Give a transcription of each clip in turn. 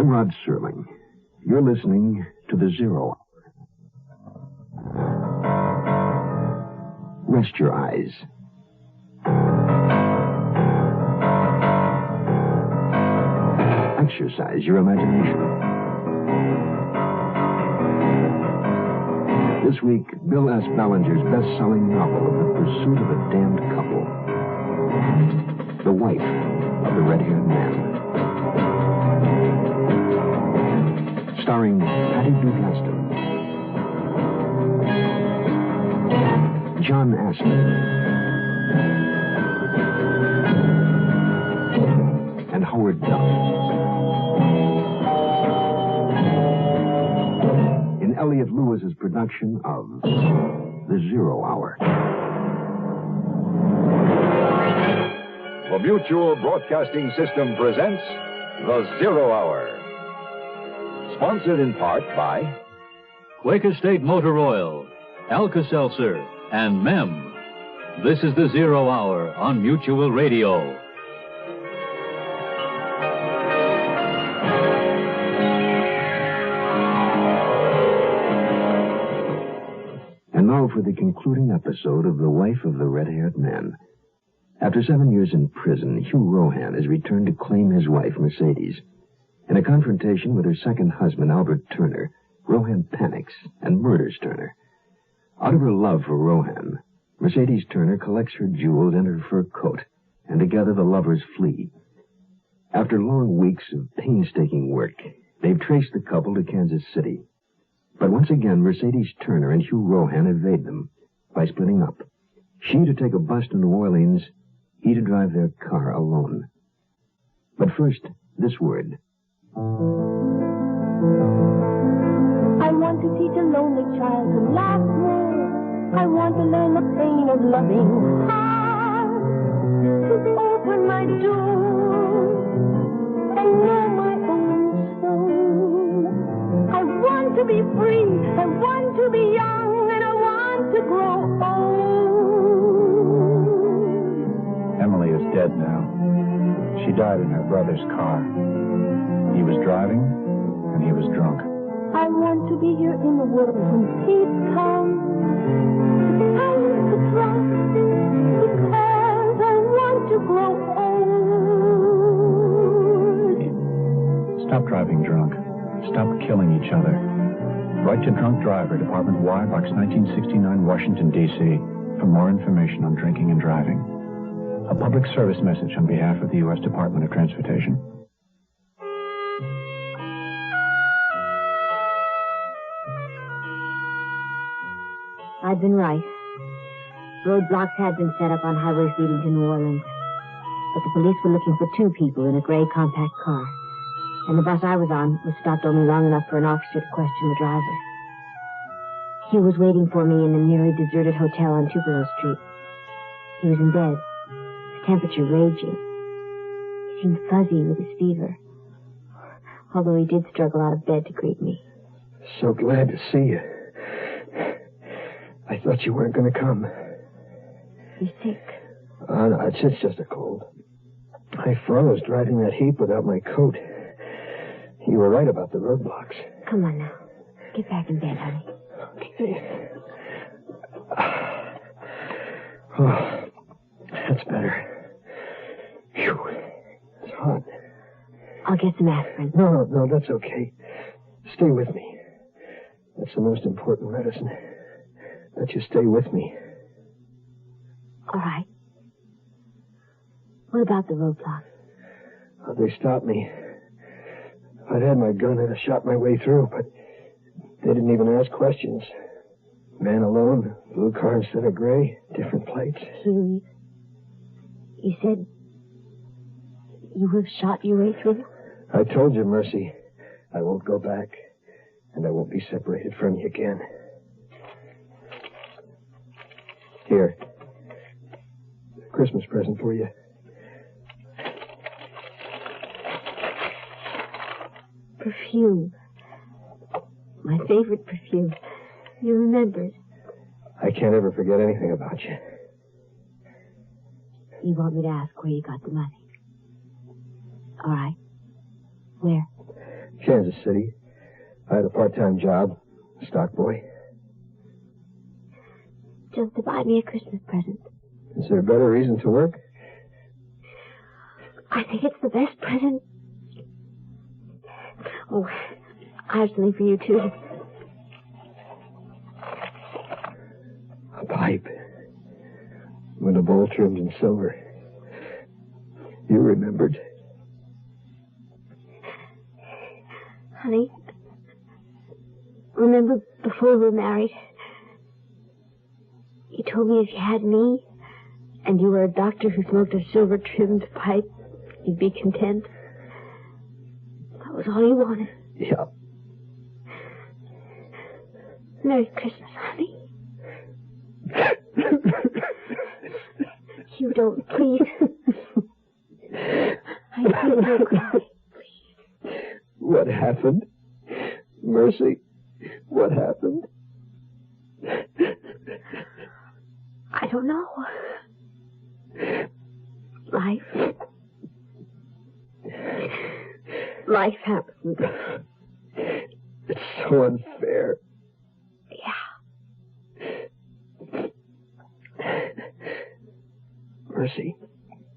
I'm Rod Serling. You're listening to The Zero Hour. Rest your eyes. Exercise your imagination. This week, Bill S. Ballinger's best-selling novel, The Pursuit of a Damned Couple. The Wife of the Red-Haired Man. Starring Patty Duke-Aston, John Astor, and Howard Duff. In Elliot Lewis's production of The Zero Hour. The Mutual Broadcasting System presents The Zero Hour. Sponsored in part by Quake Estate Motor Oil, Alka-Seltzer, and Mem. This is The Zero Hour on Mutual Radio. And now for the concluding episode of The Wife of the Red-Haired Man. After 7 years in prison, Hugh Rohan has returned to claim his wife, Mercedes. In a confrontation with her second husband, Albert Turner, Rohan panics and murders Turner. Out of her love for Rohan, Mercedes Turner collects her jewels and her fur coat, and together the lovers flee. After long weeks of painstaking work, they've traced the couple to Kansas City. But once again, Mercedes Turner and Hugh Rohan evade them by splitting up. She to take a bus to New Orleans, he to drive their car alone. But first, this word. I want to teach a lonely child to laugh more. I want to learn the pain of loving hard. To open my door and know my own soul. I want to be free. I want to be young, and I want to grow old. Emily is dead now. She died in her brother's car. He was driving, and he was drunk. I want to be here in the world when peace comes. I want to drop because I want to grow old. Stop driving drunk. Stop killing each other. Write to Drunk Driver, Department Y, Box 1969, Washington, D.C., for more information on drinking and driving. A public service message on behalf of the U.S. Department of Transportation. I'd been right. Roadblocks had been set up on highways leading to New Orleans. But the police were looking for two people in a gray compact car. And the bus I was on was stopped only long enough for an officer to question the driver. Hugh was waiting for me in a nearly deserted hotel on Tupelo Street. He was in bed, his temperature raging. He seemed fuzzy with his fever, although he did struggle out of bed to greet me. So glad to see you. I thought you weren't going to come. You sick? No, it's just a cold. I froze driving that heap without my coat. You were right about the roadblocks. Come on now. Get back in bed, honey. Okay. Oh, that's better. Phew. It's hot. I'll get some aspirin. No, that's okay. Stay with me. That's the most important medicine. That you stay with me. All right. What about the roadblock? Oh, they stopped me. If I'd had my gun, I'd have shot my way through, but they didn't even ask questions. Man alone, blue car instead of gray, different plates. Hugh, you said you would have shot your way through? I told you, Mercy, I won't go back, and I won't be separated from you again. Here. Christmas present for you. Perfume. My favorite perfume. You remembered. I can't ever forget anything about you. You want me to ask where you got the money? All right. Where? Kansas City. I had a part-time job, stock boy. Just to buy me a Christmas present. Is there a better reason to work? I think it's the best present. Oh, I have something for you, too. A pipe. With a bowl trimmed in silver. You remembered. Honey, remember before we were married, you told me if you had me, and you were a doctor who smoked a silver-trimmed pipe, you'd be content. That was all you wanted. Yeah. Merry Christmas, honey. You don't, please. I don't cry. What happened? Mercy, what happened? I don't know. Life happens. It's so unfair. Yeah. Mercy.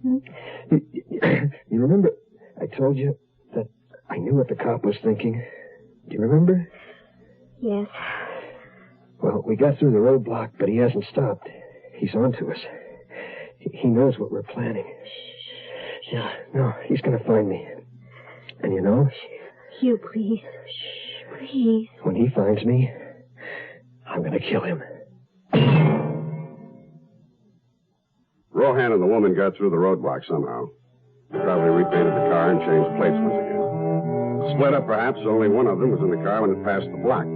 You remember I told you that I knew what the cop was thinking? Do you remember? Yes. Well, we got through the roadblock, but he hasn't stopped. He's on to us. He knows what we're planning. Yeah, no, he's going to find me. And you know? Hugh, please. Shh, please. When he finds me, I'm going to kill him. Rohan and the woman got through the roadblock somehow. They probably repainted the car and changed plates once again. Split up, perhaps. Only one of them was in the car when it passed the block.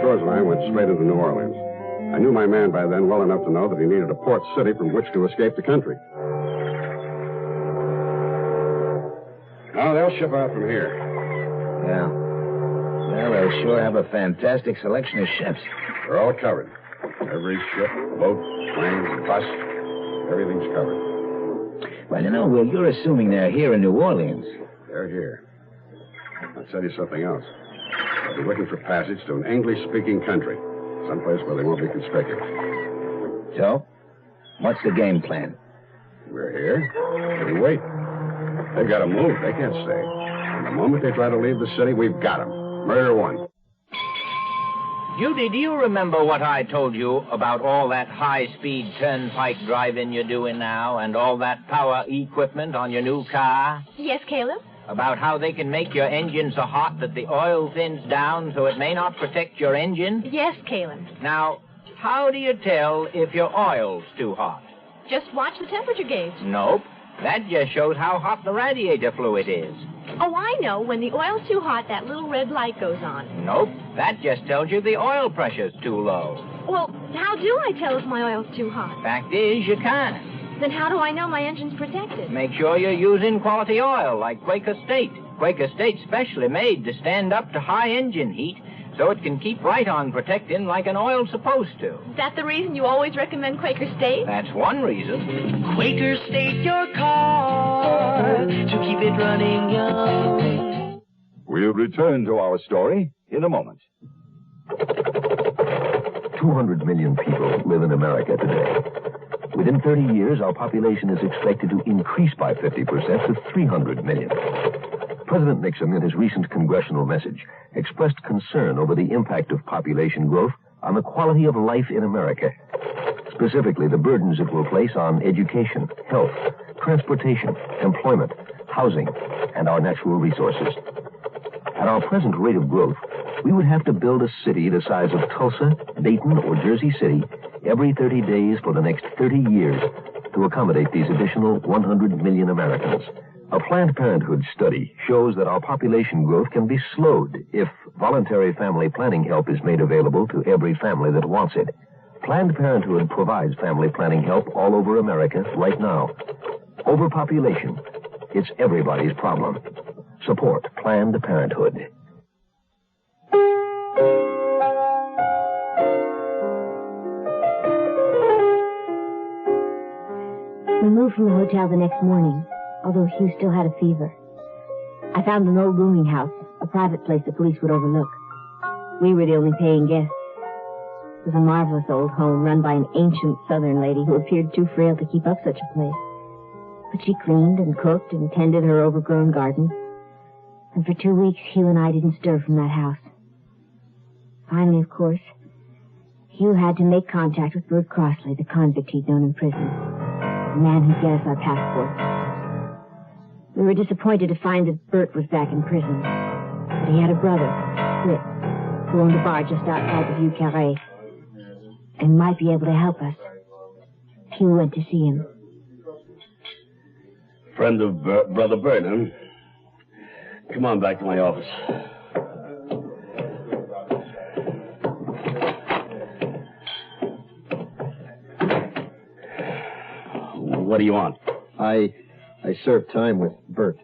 Scores and I went straight into New Orleans. I knew my man by then well enough to know that he needed a port city from which to escape the country. Now, they'll ship out from here. Yeah. Well, they'll sure have a fantastic selection of ships. They're all covered. Every ship, boat, plane, bus, everything's covered. Well, you know, Will, you're assuming they're here in New Orleans. They're here. I'll tell you something else. I'll be looking for passage to an English-speaking country. Someplace where they won't be conspicuous. So? What's the game plan? We're here. We wait. They've got to move. They can't stay. And the moment they try to leave the city, we've got them. Murder one. Judy, do you remember what I told you about all that high-speed turnpike driving you're doing now and all that power equipment on your new car? Yes, Caleb? About how they can make your engine so hot that the oil thins down so it may not protect your engine? Yes, Caleb. Now, how do you tell if your oil's too hot? Just watch the temperature gauge. Nope. That just shows how hot the radiator fluid is. Oh, I know. When the oil's too hot, that little red light goes on. Nope. That just tells you the oil pressure's too low. Well, how do I tell if my oil's too hot? Fact is, you can't. Then how do I know my engine's protected? Make sure you're using quality oil like Quaker State. Quaker State's specially made to stand up to high engine heat so it can keep right on protecting like an oil's supposed to. Is that the reason you always recommend Quaker State? That's one reason. Quaker State your car to keep it running young. We'll return to our story in a moment. 200 million people live in America today. Within 30 years, our population is expected to increase by 50% to 300 million. President Nixon, in his recent congressional message, expressed concern over the impact of population growth on the quality of life in America. Specifically, the burdens it will place on education, health, transportation, employment, housing, and our natural resources. At our present rate of growth, we would have to build a city the size of Tulsa, Dayton, or Jersey City every 30 days for the next 30 years to accommodate these additional 100 million Americans. A Planned Parenthood study shows that our population growth can be slowed if voluntary family planning help is made available to every family that wants it. Planned Parenthood provides family planning help all over America right now. Overpopulation. It's everybody's problem. Support Planned Parenthood. We moved from the hotel the next morning, although Hugh still had a fever. I found an old rooming house a private place the police would overlook. We were the only paying guests. It was a marvelous old home run by an ancient Southern lady who appeared too frail to keep up such a place. But she cleaned and cooked and tended her overgrown garden. And for 2 weeks, Hugh and I didn't stir from that house. Finally, of course, Hugh had to make contact with Bert Crossley, the convict he'd known in prison, the man who'd get us our passports. We were disappointed to find that Bert was back in prison, but he had a brother, Fritz, who owned a bar just outside the Vieux Carré, and might be able to help us. Hugh went to see him. Friend of Brother Bert, huh? Come on back to my office. What do you want? I served time with Bert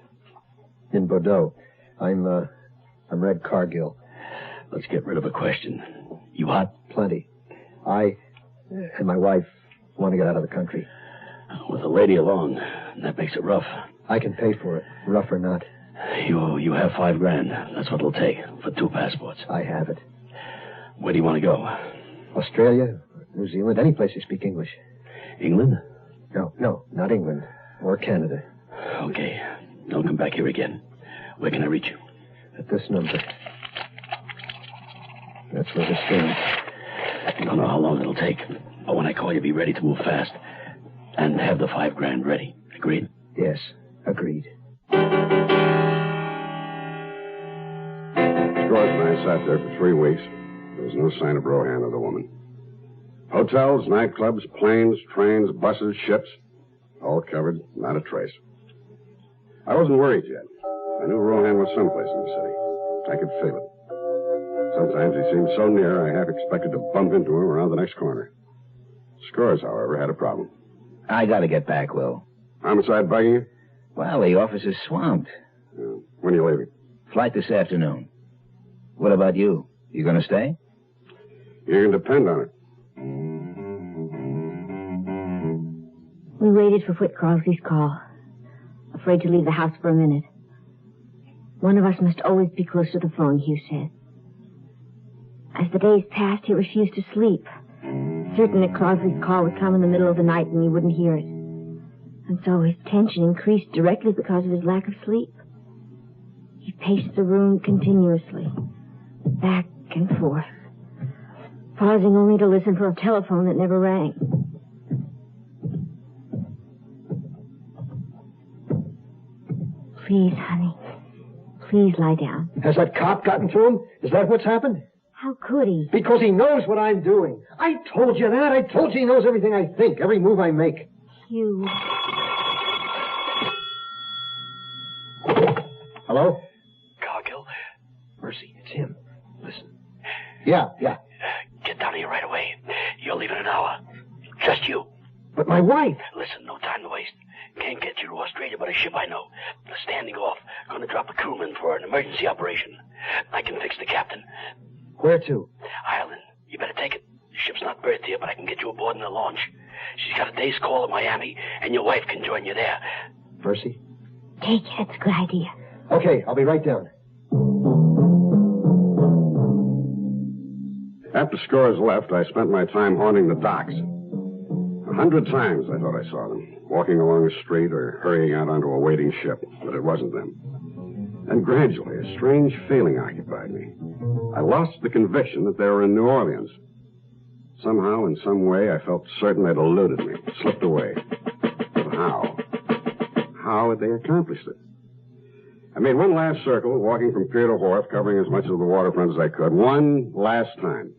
in Bordeaux. I'm Red Cargill. Let's get rid of a question. You hot? Plenty. I and my wife want to get out of the country. With a lady along, that makes it rough. I can pay for it, rough or not. You have $5,000. That's what it'll take for 2 passports. I have it. Where do you want to go? Australia, New Zealand, any place you speak English. England? No, not England. Or Canada. Okay. Don't come back here again. Where can I reach you? At this number. That's where the stands. I don't know how long it'll take. But when I call you, be ready to move fast. And have the $5,000 ready. Agreed? Yes, agreed. Scores and I sat there for 3 weeks. There was no sign of Rohan or the woman. Hotels, nightclubs, planes, trains, buses, ships. All covered, not a trace. I wasn't worried yet. I knew Rohan was someplace in the city. I could feel it. Sometimes he seemed so near, I half expected to bump into him around the next corner. Scores, however, had a problem. I gotta get back, Will. Homicide bugging you? Well, the office is swamped. When are you leaving? Flight this afternoon. What about you? You gonna stay? You can depend on it. We waited for Whit Crossley's call, afraid to leave the house for a minute. One of us must always be close to the phone, Hugh said. As the days passed, he refused to sleep, certain that Crossley's call would come in the middle of the night and he wouldn't hear it. And so his tension increased directly because of his lack of sleep. He paced the room continuously, back and forth, pausing only to listen for a telephone that never rang. Please, honey, please lie down. Has that cop gotten to him? Is that what's happened? How could he? Because he knows what I'm doing. I told you that. I told you he knows everything I think, every move I make. Hugh. Hello? Cargill? Mercy, it's him. Listen. Yeah. Get down here right away. You're leaving in an hour. Just you. But my wife. Listen, no time to waste. Can't get you to Australia, but a ship I know. They're standing off. Gonna drop a crewman for an emergency operation. I can fix the captain. Where to? Ireland. You better take it. The ship's not berthed here, but I can get you aboard in the launch. She's got a day's call at Miami, and your wife can join you there. Percy? Take it. That's a good idea. Okay, I'll be right down. After Scores left, I spent my time haunting the docks. 100 times I thought I saw them, walking along the street or hurrying out onto a waiting ship, but it wasn't them. And gradually, a strange feeling occupied me. I lost the conviction that they were in New Orleans. Somehow, in some way, I felt certain they'd eluded me, slipped away. But how? How had they accomplished it? I made one last circle, walking from pier to wharf, covering as much of the waterfront as I could. One last time.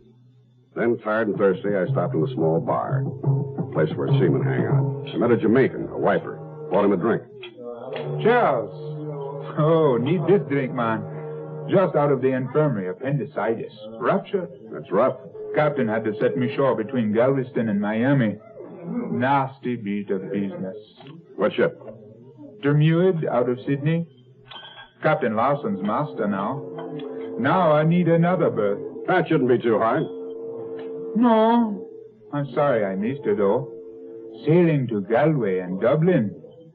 Then, tired and thirsty, I stopped in a small bar, a place where seamen hang out. I met a Jamaican, a wiper. Bought him a drink. Charles. Oh, need this drink, man. Just out of the infirmary, appendicitis. Rupture? That's rough. Captain had to set me shore between Galveston and Miami. Nasty beat of business. What ship? Dermuid out of Sydney. Captain Lawson's master now. Now I need another berth. That shouldn't be too hard. No. I'm sorry I missed it, though. Sailing to Galway and Dublin.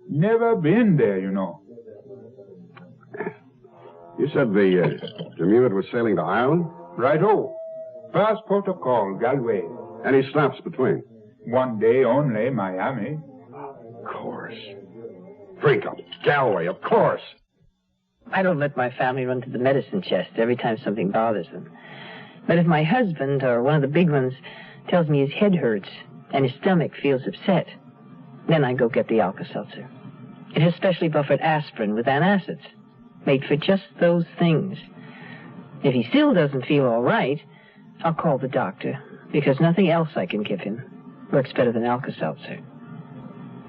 Never been there, you know. You said the Dermewit was sailing to Ireland? Right-o. First port of call, Galway. Any stops between? One day only, Miami. Of course. Drink up. Galway, of course. I don't let my family run to the medicine chest every time something bothers them. But if my husband, or one of the big ones, tells me his head hurts and his stomach feels upset, then I go get the Alka-Seltzer. It has specially buffered aspirin with antacids, made for just those things. If he still doesn't feel all right, I'll call the doctor, because nothing else I can give him works better than Alka-Seltzer.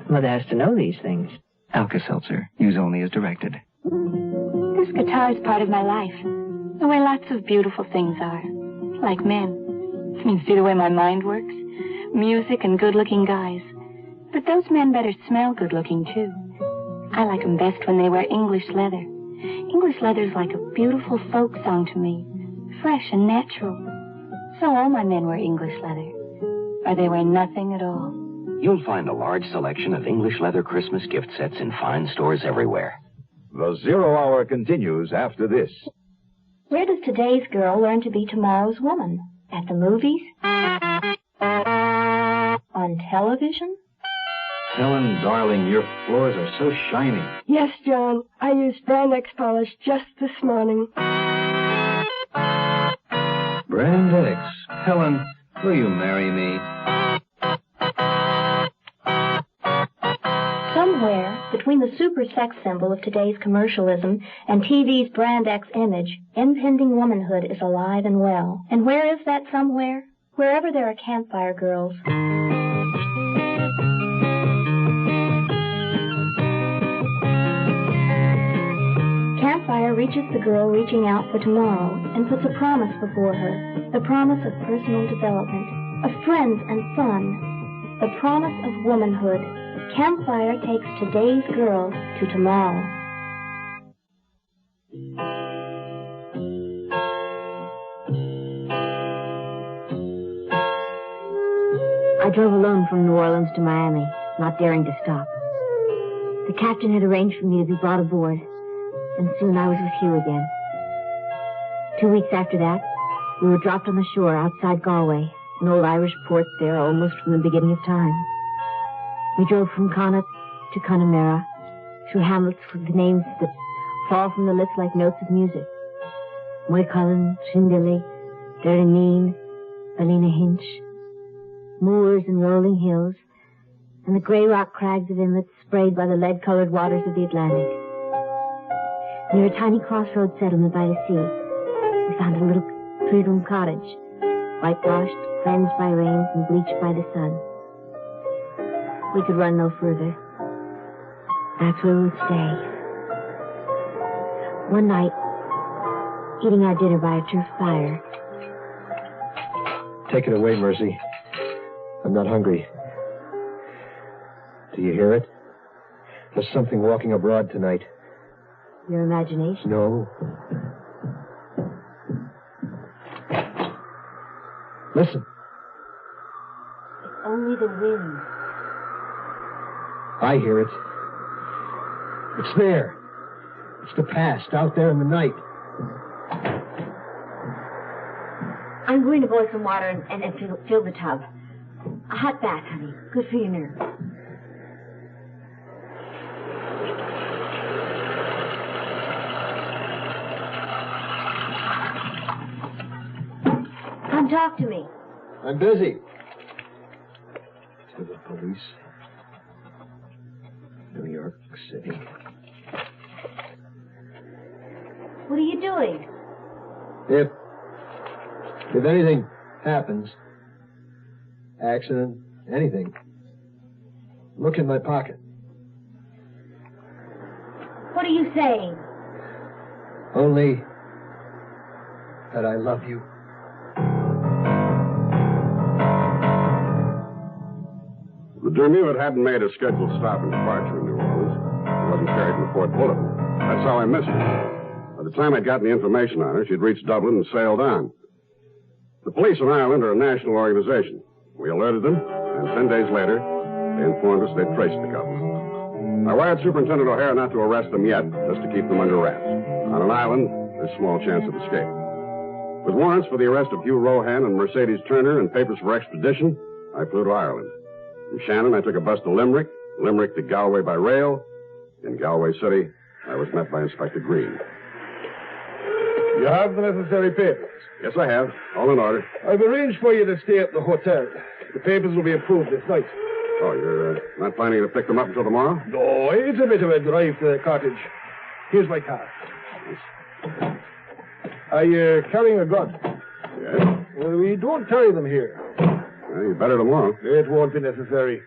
Mother has to know these things. Alka-Seltzer. Use only as directed. This guitar is part of my life, the way lots of beautiful things are, like men. I mean, see the way my mind works? Music and good-looking guys. But those men better smell good-looking, too. I like them best when they wear English leather. English leather's like a beautiful folk song to me, fresh and natural. So all my men wear English leather, or they wear nothing at all. You'll find a large selection of English leather Christmas gift sets in fine stores everywhere. The Zero Hour continues after this. Where does today's girl learn to be tomorrow's woman? At the movies? On television? Helen, darling, your floors are so shiny. Yes, John. I used Brand X polish just this morning. Brand X. Helen, will you marry me? Somewhere between the super sex symbol of today's commercialism and TV's Brand X image, impending womanhood is alive and well. And where is that somewhere? Wherever there are campfire girls. Campfire reaches the girl reaching out for tomorrow and puts a promise before her. The promise of personal development, of friends and fun. The promise of womanhood. Campfire takes today's girl to tomorrow. I drove alone from New Orleans to Miami, not daring to stop. The captain had arranged for me to be brought aboard, and soon I was with Hugh again. 2 weeks after that, we were dropped on the shore outside Galway, an old Irish port there almost from the beginning of time. We drove from Connaught to Connemara, through hamlets with the names that fall from the lips like notes of music. Moycullen, Trindilly, Derryneen, Ballynahinch, moors and rolling hills, and the gray rock crags of inlets sprayed by the lead-colored waters of the Atlantic. Near a tiny crossroads settlement by the sea, we found a little three-room cottage, whitewashed, cleansed by rains, and bleached by the sun. We could run no further. That's where we would stay. One night, eating our dinner by a turf fire. Take it away, Mercy. I'm not hungry. Do you hear it? There's something walking abroad tonight. Your imagination? No. Listen. Only the wind. I hear it. It's there. It's the past, out there in the night. I'm going to boil some water and fill the tub. A hot bath, honey. Good for your nerves. Come talk to me. I'm busy. To the police. New York City. What are you doing? If anything happens, accident, anything, look in my pocket. What are you saying? Only that I love you. The Dermewit hadn't made a scheduled stop and departure in New Orleans. It wasn't carried in the Port Bulletin. That's how I missed her. By the time I'd gotten the information on her, she'd reached Dublin and sailed on. The police in Ireland are a national organization. We alerted them, and 10 days later, they informed us they'd traced the couple. I wired Superintendent O'Hara not to arrest them yet, just to keep them under wraps. On an island there's small chance of escape. With warrants for the arrest of Hugh Rohan and Mercedes Turner and papers for extradition, I flew to Ireland. From Shannon, I took a bus to Limerick, Limerick to Galway by rail. In Galway City, I was met by Inspector Green. You have the necessary papers? Yes, I have. All in order. I've arranged for you to stay at the hotel. The papers will be approved this night. Oh, you're not planning to pick them up until tomorrow? No, it's a bit of a drive to the cottage. Here's my car. Are you carrying a gun? Yes. Well, we don't carry them here. Well, you better tomorrow. It won't be necessary.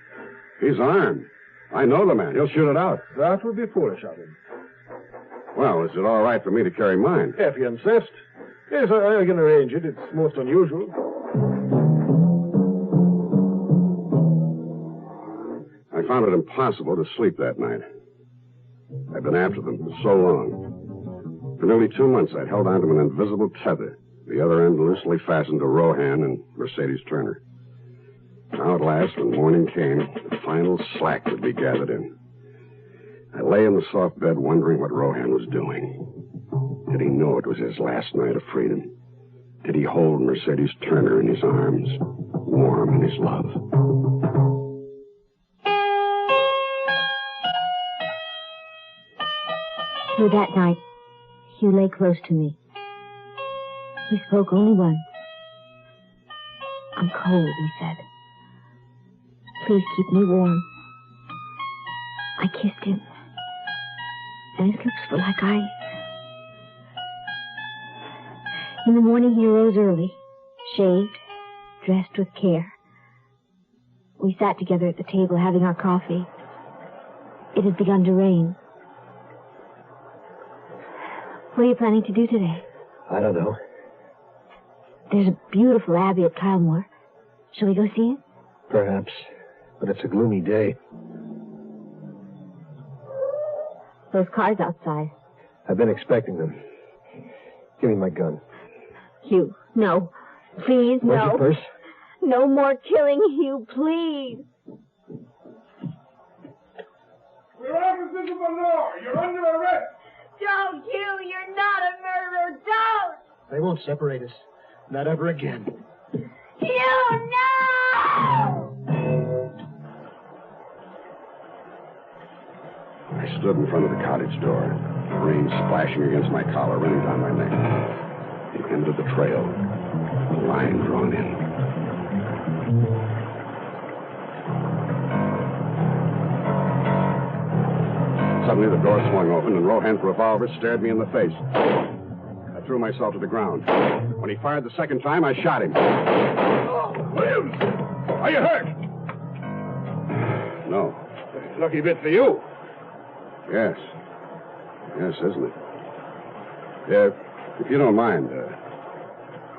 He's armed. I know the man. He'll shoot it out. That would be foolish of him. Well, is it all right for me to carry mine? If you insist. Yes, I can arrange it. It's most unusual. I found it impossible to sleep that night. I'd been after them for so long. For nearly 2 months, I'd held on to an invisible tether, the other end loosely fastened to Rohan and Mercedes Turner. Now, at last, when morning came, the final slack would be gathered in. I lay in the soft bed wondering what Rohan was doing. Did he know it was his last night of freedom? Did he hold Mercedes Turner in his arms, warm in his love? Through that night, Hugh lay close to me. He spoke only once. "I'm cold," he said. "Please keep me warm." I kissed him, and his lips were like ice. In the morning, he arose early, shaved, dressed with care. We sat together at the table having our coffee. It had begun to rain. "What are you planning to do today?" I don't know. "There's a beautiful abbey at Kylemore. Shall we go see it?" Perhaps. But it's a gloomy day. Those cars outside. I've been expecting them. Give me my gun. Hugh, no. Please, no. Where's your purse? No more killing, Hugh, please. We're officers of the law. You're under arrest. Don't, Hugh. You're not a murderer. Don't. They won't separate us. Not ever again. Hugh, no! I stood in front of the cottage door, the rain splashing against my collar, running down my neck. The end of the trail, the line drawn in. Suddenly, the door swung open, and Rohan's revolver stared me in the face. I threw myself to the ground. When he fired the second time, I shot him. Williams! Are you hurt? No. Lucky bit for you. Yes. Yes, isn't it? Yeah, if you don't mind,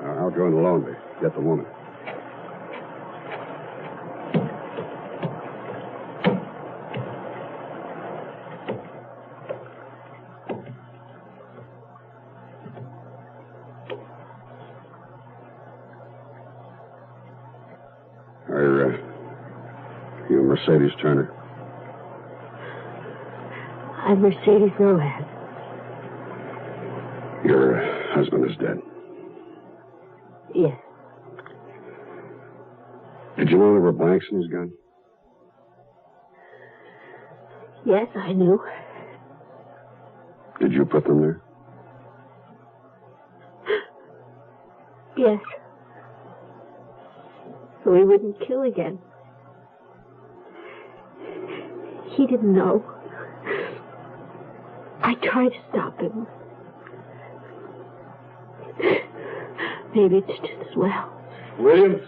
I'll go in alone to get the woman. You Mercedes Turner? I'm Mercedes Rohan. Your husband is dead. Yes. Did you know there were blanks in his gun? Yes, I knew. Did you put them there? Yes. So he wouldn't kill again. He didn't know. I tried to stop him. Maybe it's just as well. Williams,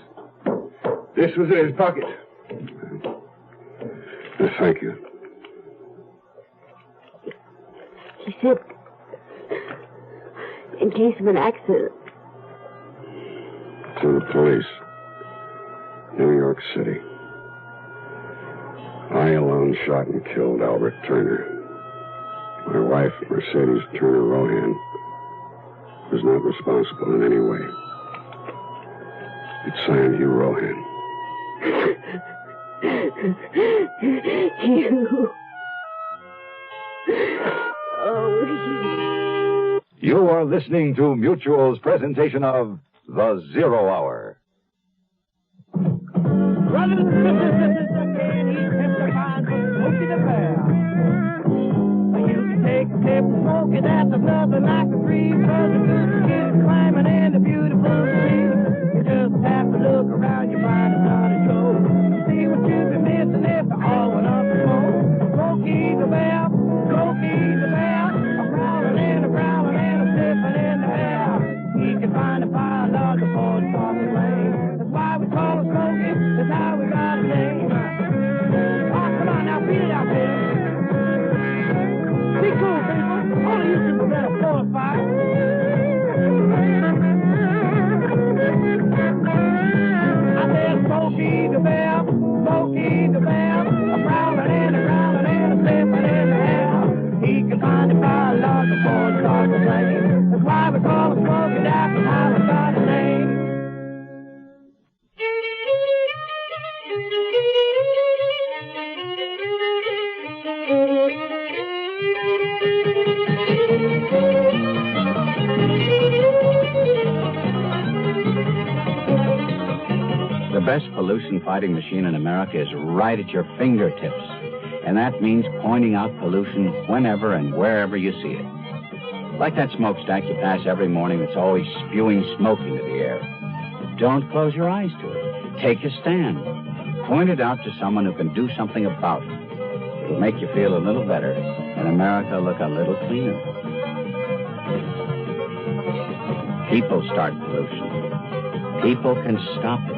this was in his pocket. Thank you. He said, in case of an accident. To the police. New York City. I alone shot and killed Albert Turner. My wife, Mercedes Turner Rohan, was not responsible in any way. It's signed Hugh Rohan. Hugh. Oh, Hugh. You are listening to Mutual's presentation of The Zero Hour. Brothers and sisters, again, he testifies for Smokey the Bear. I used to take a sip of Smokey, that's nothing like a free fuzzy good kids climbing in the beautiful tree. You just have to look around, you find it's not a joke. See what you've been missing if they all went up in smoke. Smokey the Bear, Smokey the Bear, a prowling and a growling and a sniffing in the air. He can find a fire log before it's off the lane. That's why we call him Smokey, that's how we got his name. Oh, come on now, beat it out there. Be cool, people. All of you can prevent a forest fire. I said Smokey the Bear, Smokey the Bear, a prowling and a growling and a sniffing in the air. He can find a fire log before it's off the lane. That's why we call him Smokey, that's how we got his name. The best pollution-fighting machine in America is right at your fingertips. And that means pointing out pollution whenever and wherever you see it. Like that smokestack you pass every morning that's always spewing smoke into the air. Don't close your eyes to it. Take a stand. Point it out to someone who can do something about it. It'll make you feel a little better and America look a little cleaner. People start pollution. People can stop it.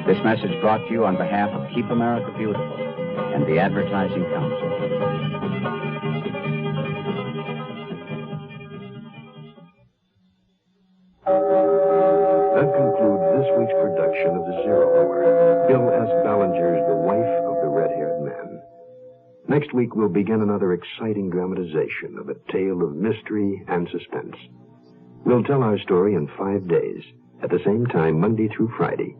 This message brought to you on behalf of Keep America Beautiful and the Advertising Council. That concludes this week's production of The Zero Hour. Bill S. Ballinger's The Wife of the Red-Haired Man. Next week, we'll begin another exciting dramatization of a tale of mystery and suspense. We'll tell our story in 5 days, at the same time, Monday through Friday.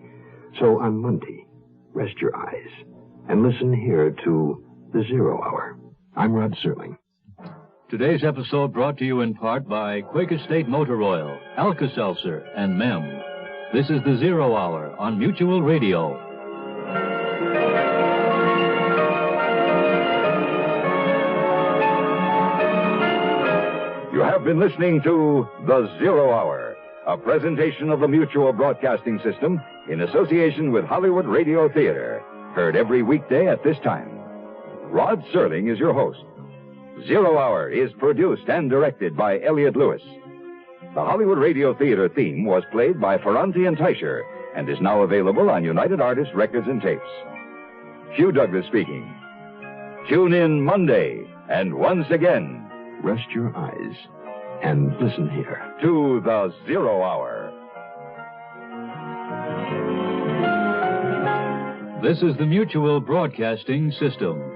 So on Monday, rest your eyes and listen here to The Zero Hour. I'm Rod Serling. Today's episode brought to you in part by Quaker State Motor Oil, Alka-Seltzer, and Mem. This is The Zero Hour on Mutual Radio. You have been listening to The Zero Hour, a presentation of the Mutual Broadcasting System in association with Hollywood Radio Theater, heard every weekday at this time. Rod Serling is your host. Zero Hour is produced and directed by Elliott Lewis. The Hollywood Radio Theater theme was played by Ferranti and Teicher and is now available on United Artists Records and Tapes. Hugh Douglas speaking. Tune in Monday, and once again, rest your eyes and listen here to The Zero Hour. This is the Mutual Broadcasting System.